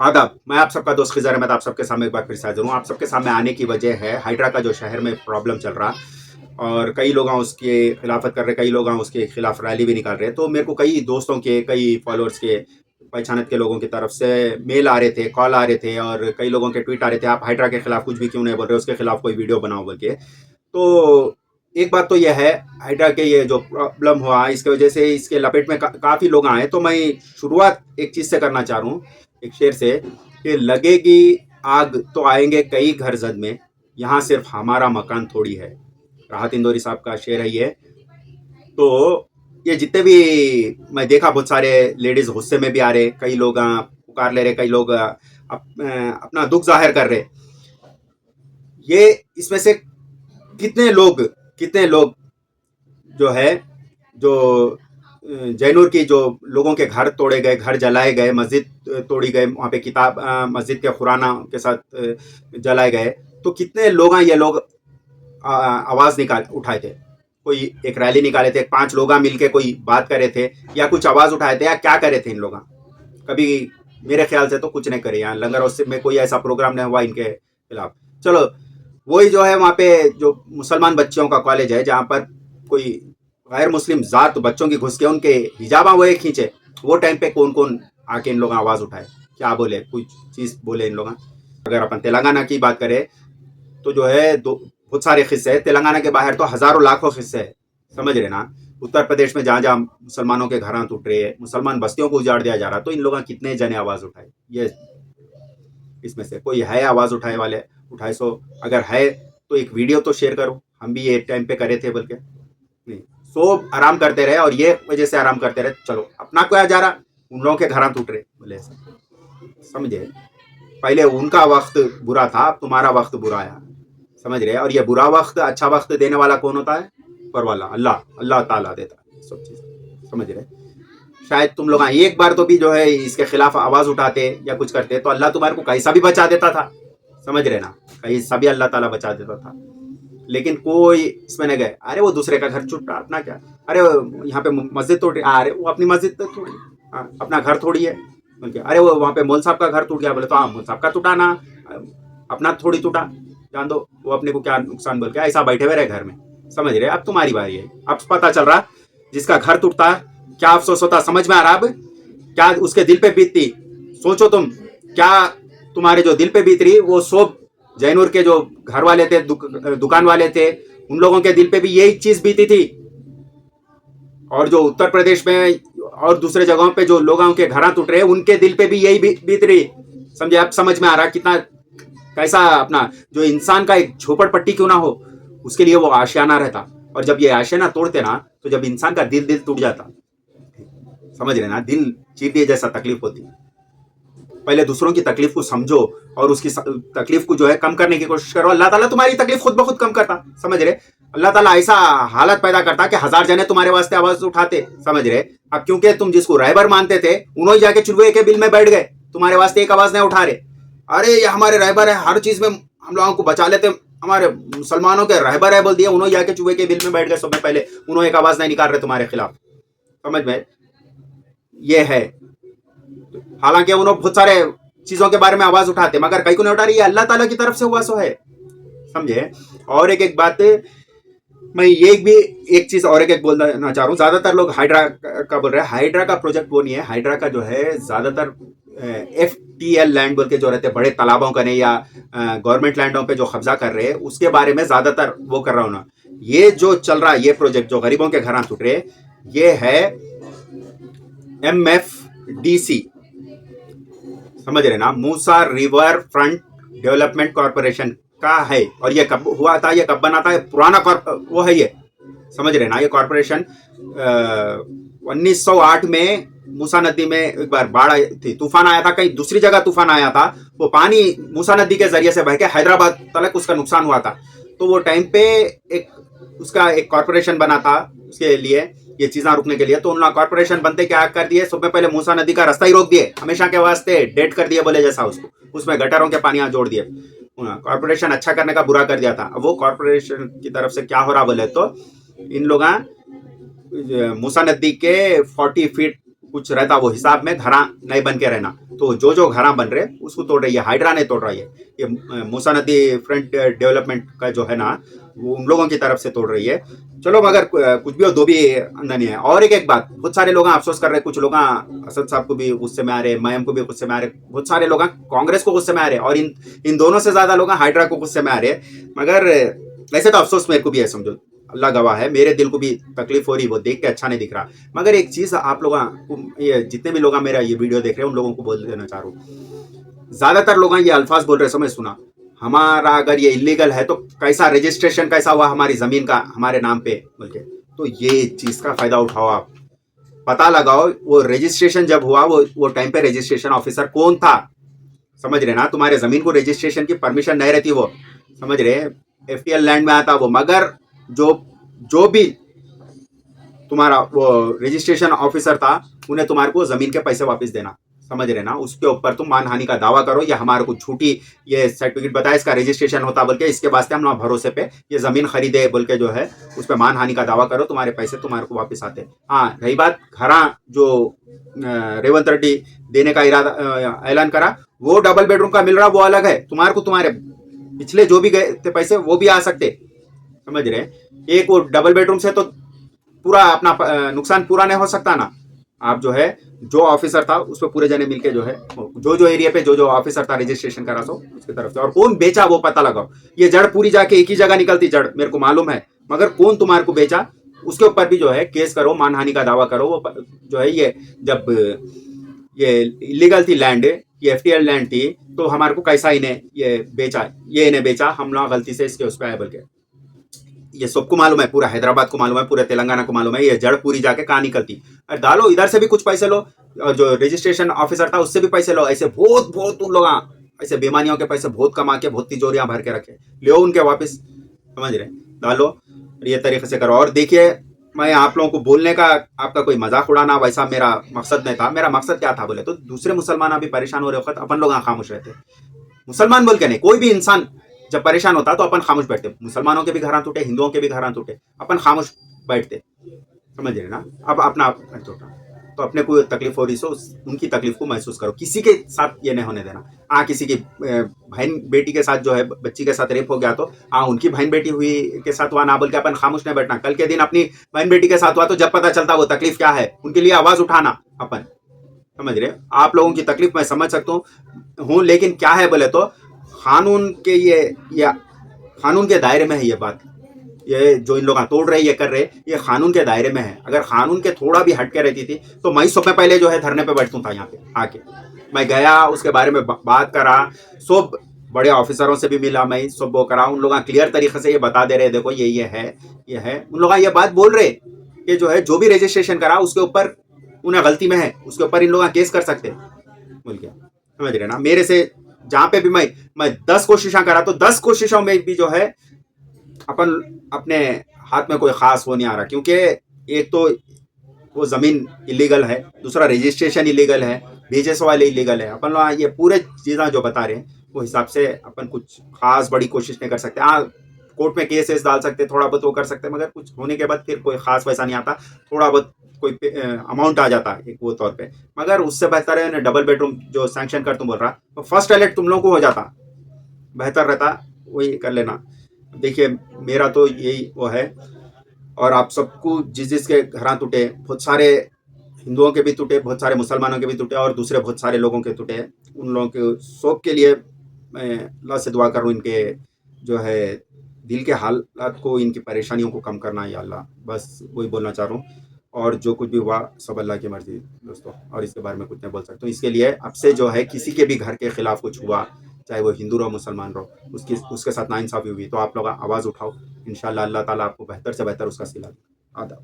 आदाब, मैं आप सबका दोस्त खिज़र अहमद आप सबके सामने एक बार फिर से हाज़िर हूँ। आप सबके सामने आने की वजह है हाइड्रा का जो शहर में प्रॉब्लम चल रहा और कई लोग उसके खिलाफत कर रहे, कई लोग उसके खिलाफ रैली भी निकाल रहे हैं। तो मेरे को कई दोस्तों के, कई फॉलोअर्स के, पहचानत के लोगों की तरफ से मेल आ रहे थे, कॉल आ रहे थे और कई लोगों के ट्वीट आ रहे थे, आप हाइड्रा के खिलाफ कुछ भी क्यों नहीं बोल रहे, उसके खिलाफ कोई वीडियो बनाओ बोल के। तो एक बात तो यह है, हाइड्रा के ये जो प्रॉब्लम हुआ इसकी वजह से इसके लपेट में काफ़ी लोग आए। तो मैं शुरुआत एक चीज़ से करना चाह रहा हूँ, एक शेर से, कि लगेगी आग तो आएंगे कई घर जद में, यहाँ सिर्फ हमारा मकान थोड़ी है। राहत इंदौरी साहब का शेर है ये। तो ये जितने भी मैं देखा, बहुत सारे लेडीज गुस्से में भी आ रहे, कई लोग पुकार ले रहे, कई लोग अपना दुख जाहिर कर रहे। ये इसमें से कितने लोग जो है, जो जैनूर की जो लोगों के घर तोड़े गए, घर जलाए गए, मस्जिद तोड़ी गए, वहाँ पे किताब मस्जिद के खुराना के साथ जलाए गए। तो कितने लोग ये लोग आवाज़ उठाए थे, कोई एक रैली निकाले थे, 5 लोग मिलके कोई बात करे थे या कुछ आवाज़ उठाए थे या क्या करे थे इन लोग? कभी मेरे ख्याल से तो कुछ नहीं करे। यहाँ लंगर हाउस में कोई ऐसा प्रोग्राम नहीं हुआ इनके खिलाफ। चलो, वही जो है वहाँ पे जो मुसलमान बच्चों का कॉलेज है, जहाँ पर कोई गैर मुस्लिम जात बच्चों की घुस के उनके हिजाबा वो खींचे, वो टाइम पे कौन कौन आके इन लोग आवाज़ उठाए, क्या बोले, कुछ चीज़ बोले इन लोग? अगर अपन तेलंगाना की बात करें तो जो है बहुत सारे किस्से हैं। तेलंगाना के बाहर तो हज़ारों लाखों किस्से हैं, समझ रहे ना। उत्तर प्रदेश में जहाँ जहाँ मुसलमानों के घर टूट रहे हैं, मुसलमान बस्तियों को उजाड़ दिया जा रहा, तो इन लोगों कितने जने आवाज़ उठाए? ये इसमें से कोई है आवाज़ उठाए वाले? उठाए सो अगर है तो एक वीडियो तो शेयर करो, हम भी ये टाइम पे करे थे बोल के। नहीं, सो आराम करते रहे और ये वजह से आराम करते रहे। चलो, अपना क्या जा रहा, उन लोगों के घर टूट रहे बोले, समझे। पहले उनका वक्त बुरा था, अब तुम्हारा वक्त बुरा आया, समझ रहे। और ये बुरा वक्त अच्छा वक्त देने वाला कौन होता है? ऊपर वाला अल्लाह, अल्लाह ताला देता है सब चीज़, समझ रहे। शायद तुम लोग एक बार तो भी जो है इसके खिलाफ आवाज़ उठाते या कुछ करते तो अल्लाह तुम्हारे को कैसा भी बचा देता था, समझ रहे ना, कैसा भी अल्लाह ताला बचा देता था। लेकिन कोई इसमें नहीं गए। अरे वो दूसरे का घर छूट रहा, अपना क्या? अरे यहाँ पे मस्जिद तोड़ रही, अरे वो अपनी मस्जिद तो थोड़ी, अपना घर थोड़ी है। अरे वो वहाँ पे मौल साहब का घर टूट गया, बोले तो हाँ मौल साहब का टूटा ना, अपना थोड़ी टूटा, जान दो, वो अपने को क्या नुकसान बोल के ऐसा बैठे हुए रहे घर में, समझ रहे। अब तुम्हारी बारी है, अब पता चल रहा जिसका घर टूटता क्या अफसोस होता, समझ में आ रहा अब क्या उसके दिल पे बीतती। सोचो तुम, क्या तुम्हारे जो दिल पे बीत रही, वो सब जैनूर के जो घर वाले थे, दुकान वाले थे, उन लोगों के दिल पे भी यही चीज बीती थी। और जो उत्तर प्रदेश में और दूसरे जगहों पे जो लोगों के घर टूट रहे, उनके दिल पे भी यही बीत रही, समझे। अब समझ में आ रहा कितना कैसा अपना जो इंसान का एक झोपड़पट्टी क्यों ना हो, उसके लिए वो आशियाना रहता। और जब ये आशियाना तोड़ते ना, तो जब इंसान का दिल टूट जाता, समझ रहे ना, दिल चीर दिए जैसा तकलीफ होती। पहले दूसरों की तकलीफ को समझो और उसकी तकलीफ को जो है कम करने की कोशिश करो। अल्लाह ताला तुम्हारी तकलीफ खुद ब खुद कम करता, समझ रहे। अल्लाह ताला ऐसा हालत पैदा करता कि 1000 जने तुम्हारे वास्ते आवाज उठाते, समझ रहे। अब क्योंकि तुम जिसको रहबर मानते थे, उन्होंने जाके चुलवे के बिल में बैठ गए, तुम्हारे वास्ते एक आवाज नहीं उठा रहे। अरे ये हमारे रहबर है, हर चीज में हम लोगों को बचा लेते, हमारे मुसलमानों के रहबर है बोल दिया, उन्होंने जाके चुलवे के बिल में बैठ गए। सबसे पहले उन्होंने एक आवाज नहीं निकाल रहे तुम्हारे खिलाफ, समझ में ये है। हालांकि उन्होंने बहुत सारे चीजों के बारे में आवाज उठाते, मगर कहीं को नहीं उठा रही है, अल्लाह ताला की तरफ से हुआ सो है, समझे। और एक बात मैं ये भी एक चीज और एक बोलना चाह रहा हूँ। ज्यादातर लोग हाइड्रा का बोल रहे हैं, हाइड्रा का प्रोजेक्ट वो नहीं है। हाइड्रा का जो है ज्यादातर FTL लैंड बोल के जो रहते, बड़े तालाबों का नहीं, या गवर्नमेंट लैंडों पे जो कब्जा कर रहे हैं, उसके बारे में ज्यादातर वो कर रहा हूँ ना। ये जो चल रहा है, ये प्रोजेक्ट जो गरीबों के घर टूट रहे, ये है MFDC, समझ रहे ना, मूसा रिवर फ्रंट डेवलपमेंट कॉर्पोरेशन का है। और ये कब हुआ था, ये कब बना था, पुराना वो है ये, समझ रहे ना। ये कॉर्पोरेशन 1908 में मूसा नदी में एक बार बाढ़ आई थी, तूफान आया था, कहीं दूसरी जगह तूफान आया था, वो पानी मूसा नदी के जरिए से बह के हैदराबाद तक उसका नुकसान हुआ था। तो वो टाइम पे उसका एक कॉर्पोरेशन बना था उसके लिए, ये चीज़ें रुकने के लिए। तो उन कॉर्पोरेशन बनते क्या कर दिए, सबसे पहले मूसा नदी का रास्ता ही रोक दिए, हमेशा के वास्ते डेड कर दिए बोले जैसा उसको, उसमें गटरों के पानी जोड़ दिए। कॉर्पोरेशन अच्छा करने का बुरा कर दिया था। अब वो कॉर्पोरेशन की तरफ से क्या हो रहा बोले तो, इन लोग मूसा नदी के 40 फीट कुछ रहता वो हिसाब में घरा नहीं बन के रहना। तो जो जो घरा बन रहे उसको तोड़ रही है, हाइड्रा नहीं तोड़ रही है, ये मूसा नदी फ्रंट डेवलपमेंट का जो है ना वो उन लोगों की तरफ से तोड़ रही है। चलो मगर कुछ भी हो, दो भी अंदर नहीं है। और एक बात, बहुत सारे लोग अफसोस कर रहे हैं, कुछ लोग असद साहब को भी गुस्से में आ रहे, मयम को भी गुस्से में आ रहे, बहुत सारे लोग कांग्रेस को गुस्से में आ रहे, और इन दोनों से ज्यादा लोग हाइड्रा को गुस्से में आ रहे। मगर वैसे तो अफसोस मेरे को भी है, समझो अल्लाह गवाह है, मेरे दिल को भी तकलीफ हो रही, वो देख के अच्छा नहीं दिख रहा। मगर एक चीज आप लोग ये जितने भी लोग मेरा ये वीडियो देख रहे हैं उन लोगों को बोल देना चाह रहा हूँ, ज्यादातर लोग ये अल्फाज बोल रहे, समझ सुना, हमारा अगर ये इलीगल है तो कैसा रजिस्ट्रेशन कैसा हुआ हमारी जमीन का हमारे नाम पे बोल के। तो ये चीज का फायदा उठाओ, आप पता लगाओ वो रजिस्ट्रेशन जब हुआ वो टाइम पे रजिस्ट्रेशन ऑफिसर कौन था, समझ रहे ना। तुम्हारे जमीन को रजिस्ट्रेशन की परमिशन नहीं रहती, वो समझ रहे, एफटीएल लैंड में आता वो। मगर जो जो भी तुम्हारा वो रजिस्ट्रेशन ऑफिसर था उन्हें तुम्हारे को जमीन के पैसे वापस देना, समझ रहे ना। उसके ऊपर तुम मानहानि का दावा करो, या हमारे को झूठी ये सर्टिफिकेट बताया इसका रजिस्ट्रेशन होता बोल के, इसके वास्ते हम भरोसे पे ये जमीन खरीदे बोल के जो है उस पर मानहानि का दावा करो, तुम्हारे पैसे तुम्हारे को वापस आते। हाँ, रही बात घरा जो रेवंत रेड्डी देने का इरादा ऐलान करा, वो डबल बेडरूम का मिल रहा वो अलग है, तुम्हारे को तुम्हारे पिछले जो भी गए थे पैसे वो भी आ सकते, समझ रहे। एक वो डबल बेडरूम से तो पूरा अपना नुकसान पूरा नहीं हो सकता ना। आप जो है जो ऑफिसर था उस पर पूरे जने मिलके जो है जो एरिया पे जो ऑफिसर था रजिस्ट्रेशन करा सो उसकी तरफ से, और कौन बेचा वो पता लगाओ। ये जड़ पूरी जाके एक ही जगह निकलती जड़ मेरे को मालूम है, मगर कौन तुम्हारे को बेचा उसके ऊपर भी जो है केस करो, मानहानि का दावा करो। वो जो है ये जब ये इलीगल थी लैंड, ये एफटीएल लैंड थी, तो हमारे को कैसा इन्हें ये बेचा, ये इन्हें बेचा, हम लोग गलती से इसके उस पर आए बोल के। ये सबको मालूम है, पूरा हैदराबाद को मालूम है, पूरे तेलंगाना को मालूम है, ये जड़ पूरी जाके कहाँ निकलती। अरे डालो, इधर से भी कुछ पैसे लो, और जो रजिस्ट्रेशन ऑफिसर था उससे भी पैसे लो, ऐसे बहुत बहुत उन लोग ऐसे बेमानियों के पैसे बहुत कमा के बहुत तिजोरियां भर के रखे, ले उनके वापस, समझ रहे। डालो ये तरीके से करो। और देखिए, मैं आप लोगों को बोलने का आपका कोई मजाक उड़ाना वैसा मेरा मकसद नहीं था। मेरा मकसद क्या था बोले तो दूसरे मुसलमान अभी परेशान हो रहे वक्त अपन लोग खामोश रहते, मुसलमान बोल के नहीं, कोई भी इंसान जब परेशान होता तो अपन खामोश बैठते। मुसलमानों के भी घर टूटे, हिंदुओं के भी घर टूटे, अपन खामोश बैठते, समझ रहे ना। अब अपना टूटा तो अपने को तकलीफ हो रही सो उनकी तकलीफ को महसूस करो, किसी के साथ ये नहीं होने देना। किसी की बहन बेटी के साथ जो है बच्ची के साथ रेप हो गया तो उनकी बहन बेटी हुई के साथ हुआ ना बोल के अपन खामोश नहीं बैठना। कल के दिन अपनी बहन बेटी के साथ हुआ तो जब पता चलता वो तकलीफ क्या है, उनके लिए आवाज उठाना अपन, समझ रहे। आप लोगों की तकलीफ मैं समझ सकता हूँ, लेकिन क्या है बोले तो कानून के ये कानून के दायरे में है ये बात। ये जो इन लोग तोड़ रहे ये कर रहे ये कानून के दायरे में है। अगर कानून के थोड़ा भी हटके रहती थी तो मैं सब में पहले जो है धरने पे बैठता था, यहाँ पे आके मैं गया, उसके बारे में बात करा, सब बड़े ऑफिसरों से भी मिला, मैं सब वो करा। उन लोग क्लियर तरीके से ये बता दे रहे, देखो ये है। उन लोग ये बात बोल रहे कि जो है जो भी रजिस्ट्रेशन करा उसके ऊपर उन्हें गलती में है, उसके ऊपर इन लोग केस कर सकते बोल के, समझ रहे ना। मेरे से जहां पे भी मैं 10 कोशिशें करा तो 10 कोशिशों में भी जो है अपन अपने हाथ में कोई खास वो नहीं आ रहा, क्योंकि एक तो वो जमीन इलीगल है, दूसरा रजिस्ट्रेशन इलीगल है, बीजेस वाले इलीगल है। अपन लोग ये पूरे चीज़ें जो बता रहे हैं वो हिसाब से अपन कुछ खास बड़ी कोशिश नहीं कर सकते। कोर्ट में केसेस डाल सकते, थोड़ा बहुत वो कर सकते, मगर कुछ होने के बाद फिर कोई खास पैसा नहीं आता, थोड़ा बहुत कोई अमाउंट आ जाता है एक वो तौर पे। मगर उससे बेहतर है डबल बेडरूम जो सैंक्शन कर तुम बोल रहा तो फर्स्ट अलर्ट तुम लोगों को हो जाता, बेहतर रहता, वही कर लेना। देखिए मेरा तो यही वो है, और आप सबको जिसके घर टूटे, बहुत सारे हिंदुओं के भी टूटे, बहुत सारे मुसलमानों के भी टूटे, और दूसरे बहुत सारे लोगों के टूटे, उन लोगों के सब के लिए मैं अल्लाह से दुआ करूँ इनके जो है दिल के हालात को, इनकी परेशानियों को कम करना है या अल्लाह, बस वही बोलना चाह रहा हूँ। और जो कुछ भी हुआ सब अल्लाह की मर्जी दोस्तों, और इसके बारे में कुछ नहीं बोल सकता हूँ। इसके लिए अब से जो है किसी के भी घर के खिलाफ कुछ हुआ, चाहे वो हिंदू रहो मुसलमान रहो, उसके साथ नाइंसाफ़ी हुई तो आप लोग आवाज़ उठाओ, इंशाल्लाह अल्लाह ताला आपको बेहतर से बेहतर उसका सिला। आदाब।